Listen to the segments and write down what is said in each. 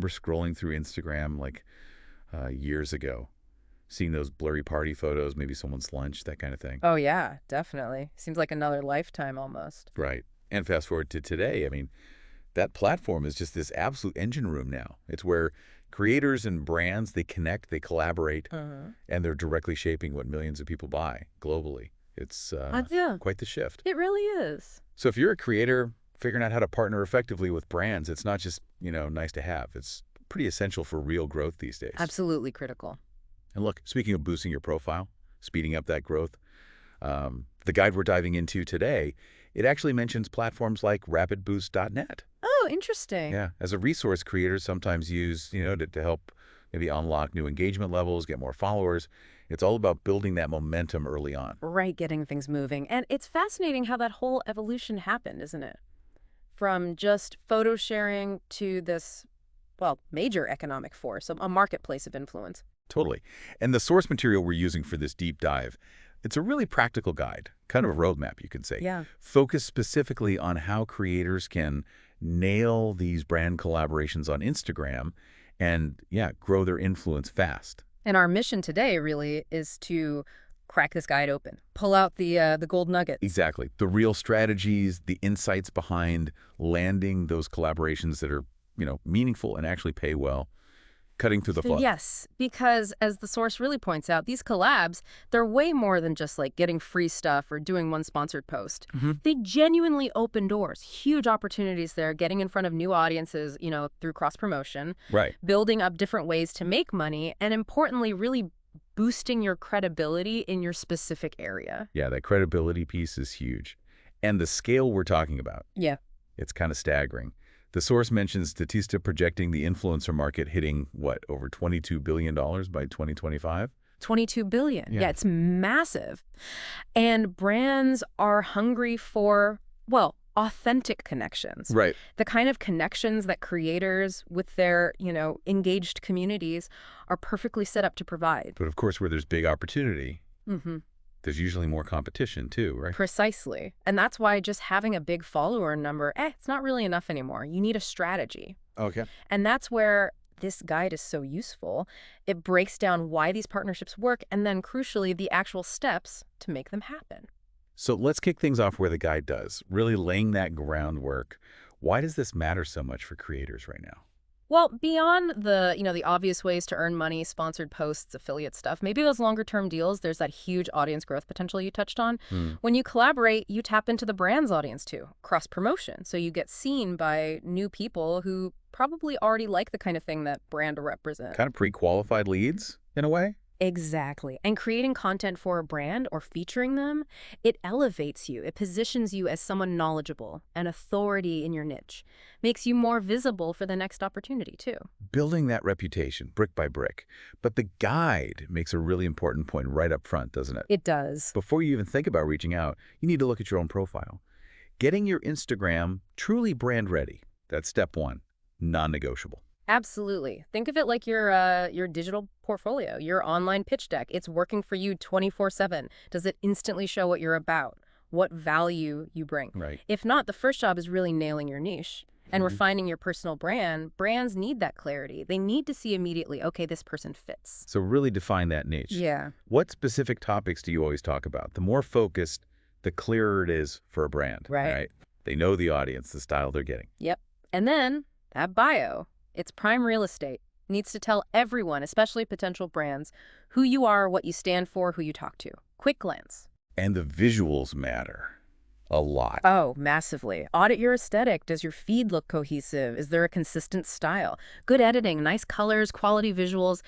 remember scrolling through Instagram like years ago, seeing those blurry party photos, maybe someone's lunch, that kind of thing. Oh, yeah, definitely. Seems like another lifetime almost. Right. And fast forward to today, I mean, that platform is just this absolute engine room now. It's where creators and brands, they connect, they collaborate, and they're directly shaping what millions of people buy globally. It's Yeah, quite the shift. it really is. So if you're a creator figuring out how to partner effectively with brands, it's not just, nice to have. It's pretty essential for real growth these days. Absolutely critical. And look, speaking of boosting your profile, speeding up that growth, the guide we're diving into today, it actually mentions platforms like rapidboost.net. Oh, interesting. Yeah, as a resource creators sometimes use, to help maybe unlock new engagement levels, get more followers. It's all about building that momentum early on. Right, getting things moving. And it's fascinating how that whole evolution happened, isn't it? From just photo sharing to this, well, major economic force, a marketplace of influence. Totally. And the source material we're using for this deep dive, it's a really practical guide, kind of a roadmap, you could say. Yeah. Focused specifically on how creators can nail these brand collaborations on Instagram and, yeah, grow their influence fast. And our mission today really is to crack this guide open, pull out the gold nuggets. Exactly. The real strategies, the insights behind landing those collaborations that are, meaningful and actually pay well, cutting through the fluff. Yes, because as the source really points out, these collabs, they're way more than just like getting free stuff or doing one sponsored post. They genuinely open doors, huge opportunities there, getting in front of new audiences, through cross-promotion, Right. building up different ways to make money, and importantly, really boosting your credibility in your specific area. Yeah, that credibility piece is huge. And the scale we're talking about, Yeah. it's kind of staggering. The source mentions Statista projecting the influencer market hitting, over $22 billion by 2025? 22 billion. Yeah. Yeah, it's massive. And brands are hungry for, well, authentic connections. Right. The kind of connections that creators with their, engaged communities are perfectly set up to provide. But of course, where there's big opportunity, Mm-hmm. there's usually more competition too, right? Precisely. And that's why just having a big follower number, it's not really enough anymore. You need a strategy. Okay. And that's where this guide is so useful. It breaks down why these partnerships work and then, crucially, the actual steps to make them happen. So let's kick things off where the guide does, really laying that groundwork. Why does this matter so much for creators right now? Well, beyond the obvious ways to earn money, sponsored posts, affiliate stuff, maybe those longer-term deals, there's that huge audience growth potential you touched on. When you collaborate, you tap into the brand's audience too, cross-promotion. So you get seen by new people who probably already like the kind of thing that brand represents. Kind of pre-qualified leads, in a way? Exactly. And creating content for a brand or featuring them, it elevates you. It positions you as someone knowledgeable, an authority in your niche. Makes you more visible for the next opportunity, too. Building that reputation, brick by brick. But the guide makes a really important point right up front, doesn't it? It does. Before you even think about reaching out, you need to look at your own profile. Getting your Instagram truly brand ready. That's step one, non-negotiable. Absolutely. Think of it like your digital portfolio, your online pitch deck. It's working for you 24/7. Does it instantly show what you're about, what value you bring? Right. If not, the first job is really nailing your niche and refining your personal brand. Brands need that clarity. They need to see immediately, okay, this person fits. So really define that niche. Yeah. What specific topics do you always talk about? The more focused, the clearer it is for a brand. Right. They know the audience, the style they're getting. Yep. And then that bio. It's prime real estate. Needs to tell everyone, especially potential brands, who you are, what you stand for, who you talk to. Quick glance. And the visuals matter a lot. Oh, massively. Audit your aesthetic. Does your feed look cohesive? Is there a consistent style? Good editing, nice colors, quality visuals.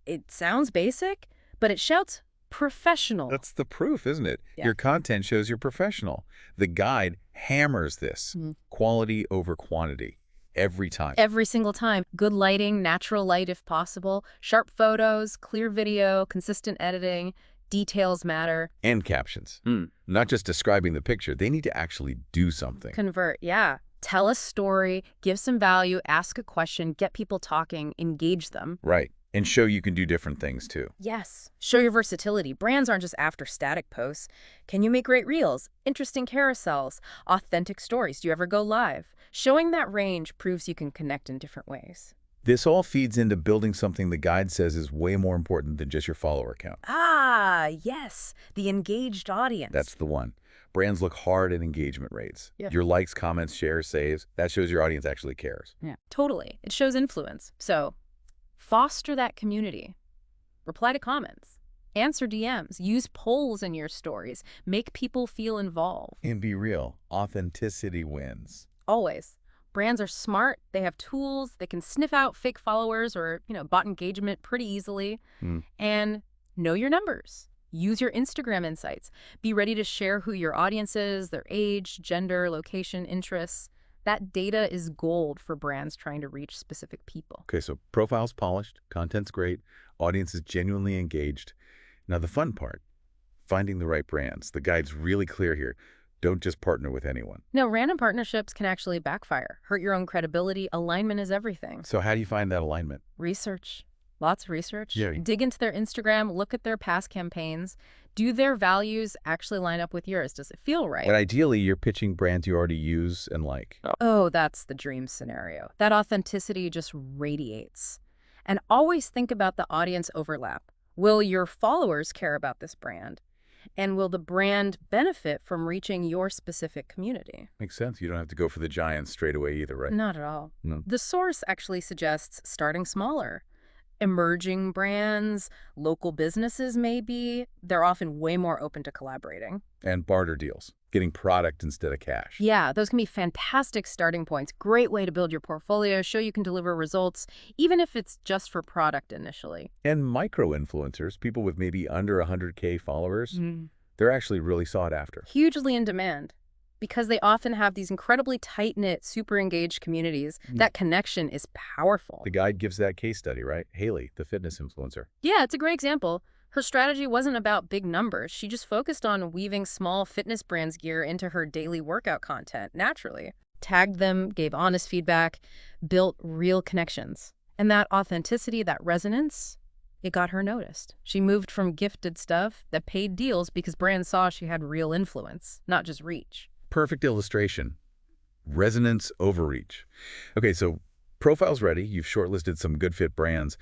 It sounds basic, but it shouts professional. That's the proof, isn't it? Yeah. Your content shows you're professional. The guide hammers this. Quality over quantity. Every time. Every single time. Good lighting, natural light if possible, sharp photos, clear video, consistent editing, details matter. And captions. Not just describing the picture. They need to actually do something. Convert, yeah. Tell a story, give some value, ask a question, get people talking, engage them. Right. And show you can do different things too. Yes. Show your versatility. Brands aren't just after static posts. Can you make great reels? Interesting carousels? Authentic stories? Do you ever go live? Showing that range proves you can connect in different ways. This all feeds into building something the guide says is way more important than just your follower count. Ah, yes, the engaged audience. That's the one. Brands look hard at engagement rates. Yeah. Your likes, comments, shares, saves, that shows your audience actually cares. Yeah, totally. It shows influence. So foster that community. Reply to comments. Answer DMs. Use polls in your stories. Make people feel involved. And be real. Authenticity wins. Always. Brands are smart. They have tools. They can sniff out fake followers or, bot engagement pretty easily. And know your numbers. Use your Instagram insights. Be ready to share who your audience is, their age, gender, location, interests. That data is gold for brands trying to reach specific people. Okay, so profile's polished, content's great, audience is genuinely engaged. Now the fun part, finding the right brands. The guide's really clear here. Don't just partner with anyone. Now, random partnerships can actually backfire, hurt your own credibility. Alignment is everything. So how do you find that alignment? Research. Lots of research. Yeah. Dig into their Instagram, look at their past campaigns. Do their values actually line up with yours? Does it feel right? And ideally, you're pitching brands you already use and like. Oh, that's the dream scenario. That authenticity just radiates. And always think about the audience overlap. Will your followers care about this brand? And will the brand benefit from reaching your specific community? Makes sense. You don't have to go for the giants straight away either, right? Not at all. No. The source actually suggests starting smaller. Emerging brands, local businesses maybe, they're often way more open to collaborating. And barter deals, getting product instead of cash. Yeah, those can be fantastic starting points. Great way to build your portfolio, show you can deliver results, even if it's just for product initially. And micro-influencers, people with maybe under 100K followers, they're actually really sought after. Hugely in demand because they often have these incredibly tight-knit, super engaged communities. That connection is powerful. The guide gives that case study, right? Haley, the fitness influencer. Yeah, it's a great example. Her strategy wasn't about big numbers. She just focused on weaving small fitness brands gear into her daily workout content naturally. Tagged them, gave honest feedback, built real connections. And that authenticity, that resonance, it got her noticed. She moved from gifted stuff that paid deals because brands saw she had real influence, not just reach. Perfect illustration. Resonance overreach. Okay, so profile's ready. You've shortlisted some good fit brands.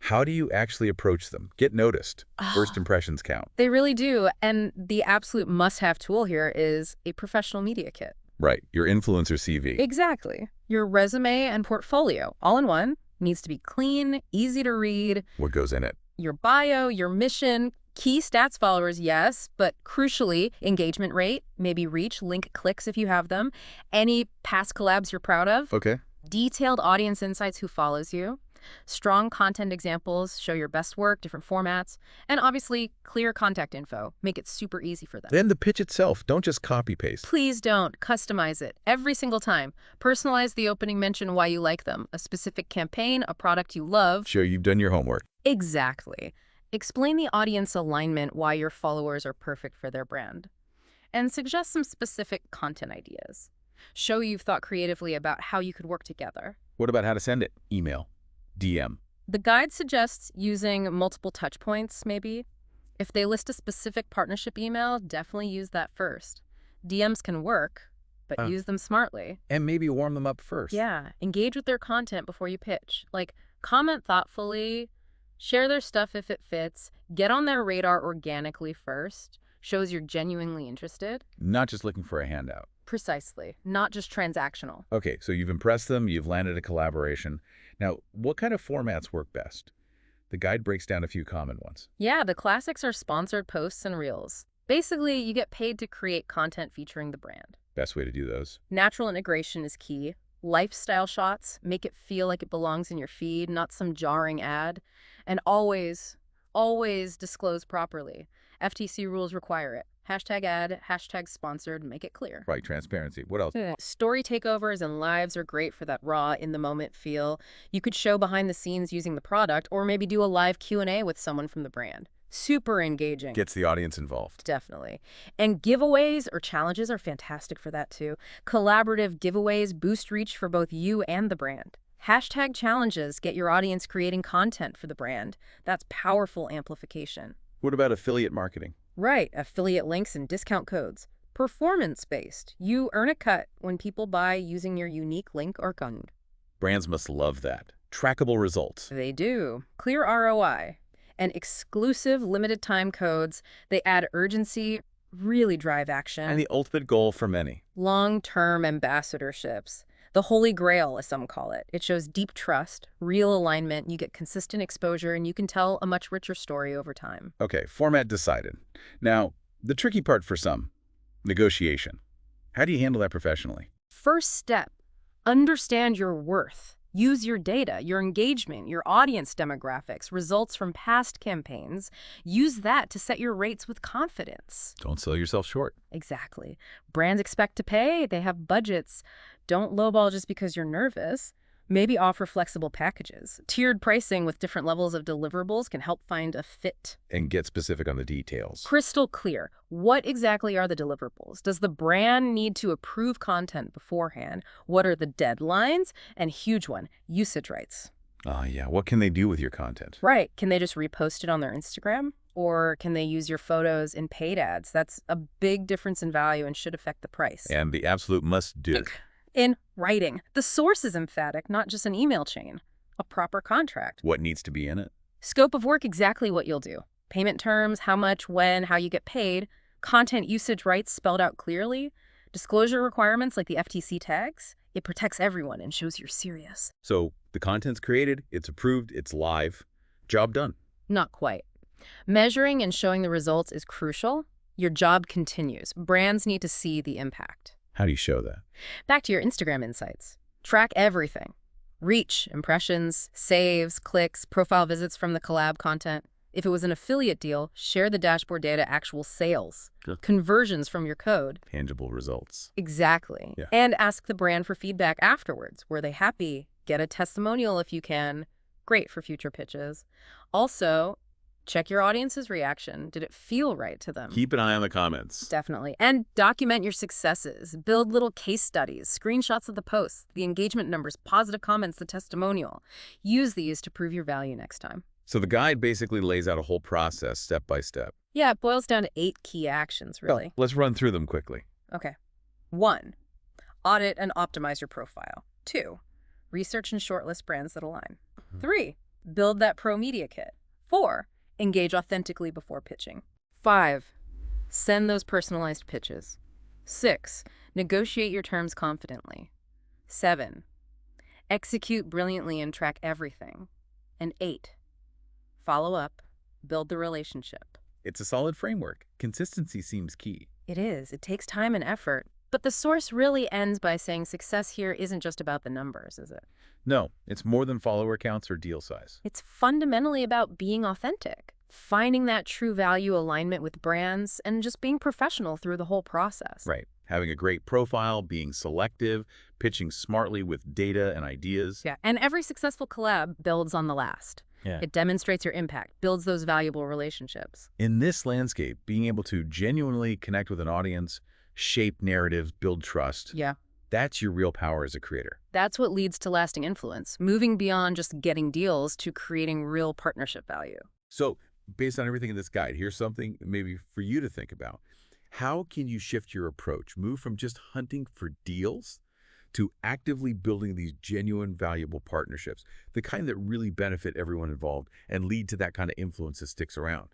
How do you actually approach them? Get noticed. First impressions count. They really do. And the absolute must-have tool here is a professional media kit. Right, your influencer CV. Exactly. Your resume and portfolio, all in one, needs to be clean, easy to read. What goes in it? Your bio, your mission, key stats followers, yes, but crucially, engagement rate, maybe reach, link clicks if you have them, any past collabs you're proud of, Okay. detailed audience insights, who follows you, strong content examples, show your best work, different formats, and obviously clear contact info. Make it super easy for them. Then the pitch itself. Don't just copy paste. Please don't. Customize it every single time. Personalize the opening mention, why you like them, a specific campaign, a product you love. Show you've done your homework. Exactly. Explain the audience alignment, why your followers are perfect for their brand. And suggest some specific content ideas. Show you've thought creatively about how you could work together. What about how to send it? Email, DM. The guide suggests using multiple touch points, maybe. If they list a specific partnership email, definitely use that first. DMs can work, but use them smartly. And maybe warm them up first. Yeah, engage with their content before you pitch. Like, comment thoughtfully, share their stuff if it fits, get on their radar organically first, shows you're genuinely interested. Not just looking for a handout. Precisely, not just transactional. Okay, so you've impressed them, you've landed a collaboration. Now, what kind of formats work best? The guide breaks down a few common ones. Yeah, the classics are sponsored posts and reels. Basically, you get paid to create content featuring the brand. Best way to do those. Natural integration is key. Lifestyle shots, make it feel like it belongs in your feed, not some jarring ad. And always disclose properly. FTC rules require it. Hashtag ad, hashtag sponsored, make it clear. Right, transparency. What else? Story takeovers and lives are great for that raw, in-the-moment feel. You could show behind the scenes using the product, or maybe do a live Q&A with someone from the brand. Super engaging. Gets the audience involved. Definitely. And giveaways or challenges are fantastic for that too. Collaborative giveaways boost reach for both you and the brand. Hashtag challenges get your audience creating content for the brand. That's powerful amplification. What about affiliate marketing? Right, affiliate links and discount codes. Performance-based. You earn a cut when people buy using your unique link or code. Brands must love that. trackable results. They do. Clear ROI and exclusive limited time codes. They add urgency, really drive action. And the ultimate goal for many. Long-term ambassadorships. The holy grail, as some call it. It shows deep trust, real alignment, you get consistent exposure, and you can tell a much richer story over time. Okay, format decided. Now, the tricky part for some, negotiation. How do you handle that professionally? First step, understand your worth. Use your data, your engagement, your audience demographics, results from past campaigns. Use that to set your rates with confidence. Don't sell yourself short. Exactly. Brands expect to pay. They have budgets. Don't lowball just because you're nervous. Maybe offer flexible packages. Tiered pricing with different levels of deliverables can help find a fit. And get specific on the details. Crystal clear. What exactly are the deliverables? Does the brand need to approve content beforehand? What are the deadlines? And huge one, usage rights. Yeah. What can they do with your content? Right. Can they just repost it on their Instagram? Or can they use your photos in paid ads? That's a big difference in value and should affect the price. And the absolute must-do. In writing. The source is emphatic, not just an email chain. A proper contract. What needs to be in it? Scope of work, exactly what you'll do. Payment terms, how much, when, how you get paid. Content usage rights spelled out clearly. Disclosure requirements like the FTC tags. It protects everyone and shows you're serious. So the content's created, it's approved, it's live. Job done. Not quite. Measuring and showing the results is crucial. Your job continues. Brands need to see the impact. How do you show that? Back to your Instagram insights. Track everything. Reach, impressions, saves, clicks, profile visits from the collab content. If it was an affiliate deal, share the dashboard data, actual sales, conversions from your code. Tangible results. Exactly. Yeah. And ask the brand for feedback afterwards. Were they happy? Get a testimonial if you can. Great for future pitches. Also, check your audience's reaction. Did it feel right to them? Keep an eye on the comments. Definitely. And document your successes. Build little case studies, screenshots of the posts, the engagement numbers, positive comments, the testimonial. Use these to prove your value next time. So the guide basically lays out a whole process, step by step. Yeah, it boils down to 8 key actions, really. Well, let's run through them quickly. Okay. 1, audit and optimize your profile. 2, research and shortlist brands that align. 3, build that pro media kit. 4, engage authentically before pitching. 5, send those personalized pitches. 6, negotiate your terms confidently. 7, execute brilliantly and track everything. And 8, follow up, build the relationship. It's a solid framework. Consistency seems key. It is. It takes time and effort. But the source really ends by saying success here isn't just about the numbers, is it? No, it's more than follower counts or deal size. It's fundamentally about being authentic, finding that true value alignment with brands, and just being professional through the whole process. Right. Having a great profile, being selective, pitching smartly with data and ideas. Yeah, and every successful collab builds on the last. Yeah. It demonstrates your impact, builds those valuable relationships. In this landscape, being able to genuinely connect with an audience, shape narratives, build trust, Yeah. that's your real power as a creator. That's what leads to lasting influence, moving beyond just getting deals to creating real partnership value. So, based on everything in this guide, here's something maybe for you to think about. How can you shift your approach, move from just hunting for deals to actively building these genuine, valuable partnerships, the kind that really benefit everyone involved and lead to that kind of influence that sticks around?